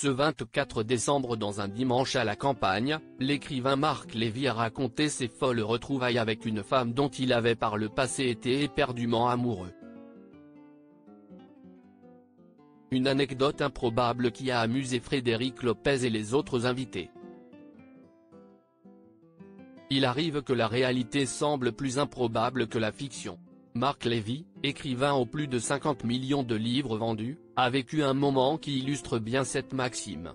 Ce 24 décembre dans un dimanche à la campagne, l'écrivain Marc Lévy a raconté ses folles retrouvailles avec une femme dont il avait par le passé été éperdument amoureux. Une anecdote improbable qui a amusé Frédéric Lopez et les autres invités. Il arrive que la réalité semble plus improbable que la fiction. Marc Lévy, écrivain aux plus de 50 millions de livres vendus, a vécu un moment qui illustre bien cette maxime.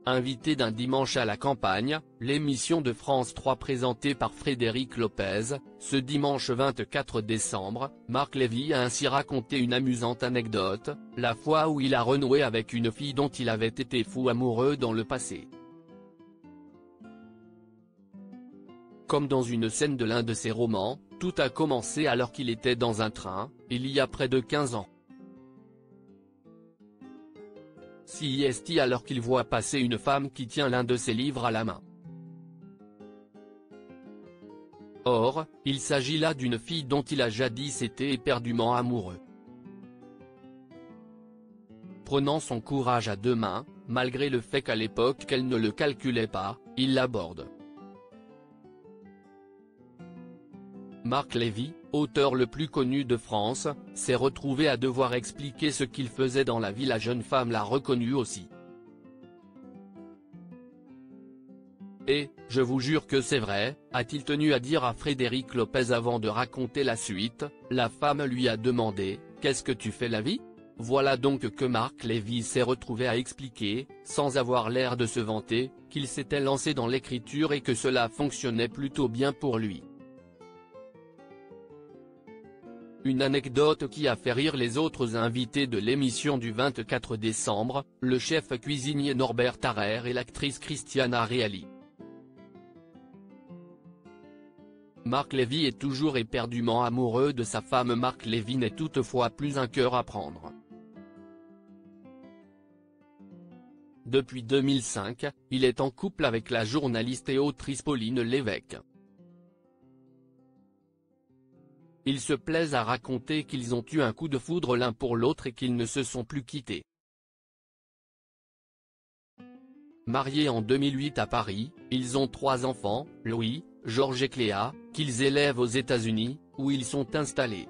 Invité d'un dimanche à la campagne, l'émission de France 3 présentée par Frédéric Lopez, ce dimanche 24 décembre, Marc Lévy a ainsi raconté une amusante anecdote, la fois où il a renoué avec une fille dont il avait été fou amoureux dans le passé. Comme dans une scène de l'un de ses romans, tout a commencé alors qu'il était dans un train, il y a près de 15 ans. CIST alors qu'il voit passer une femme qui tient l'un de ses livres à la main. Or, il s'agit là d'une fille dont il a jadis été éperdument amoureux. Prenant son courage à deux mains, malgré le fait qu'à l'époque qu'elle ne le calculait pas, il l'aborde. Marc Lévy, auteur le plus connu de France, s'est retrouvé à devoir expliquer ce qu'il faisait dans la vie. La jeune femme l'a reconnu aussi. Et, je vous jure que c'est vrai, a-t-il tenu à dire à Frédéric Lopez avant de raconter la suite. La femme lui a demandé « Qu'est-ce que tu fais la vie ?» Voilà donc que Marc Lévy s'est retrouvé à expliquer, sans avoir l'air de se vanter, qu'il s'était lancé dans l'écriture et que cela fonctionnait plutôt bien pour lui. Une anecdote qui a fait rire les autres invités de l'émission du 24 décembre, le chef cuisinier Norbert Tarrer et l'actrice Christiana Reali. Marc Lévy est toujours éperdument amoureux de sa femme. Marc Lévy n'est toutefois plus un cœur à prendre. Depuis 2005, il est en couple avec la journaliste et autrice Pauline Lévesque. Ils se plaisent à raconter qu'ils ont eu un coup de foudre l'un pour l'autre et qu'ils ne se sont plus quittés. Mariés en 2008 à Paris, ils ont 3 enfants, Louis, Georges et Cléa, qu'ils élèvent aux États-Unis, où ils sont installés.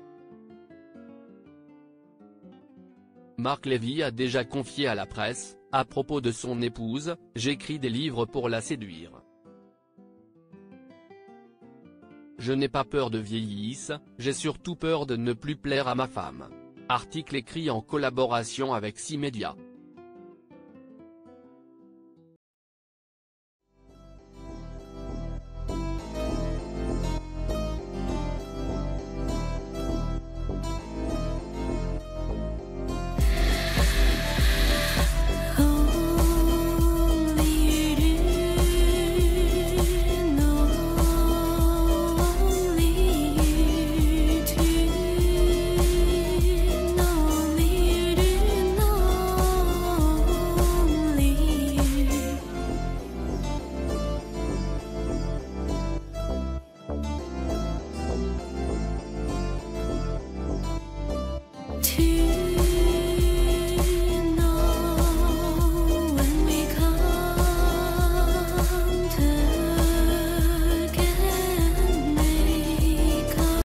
Marc Lévy a déjà confié à la presse, à propos de son épouse, « J'écris des livres pour la séduire. Je n'ai pas peur de vieillir, j'ai surtout peur de ne plus plaire à ma femme. » Article écrit en collaboration avec 6 médias.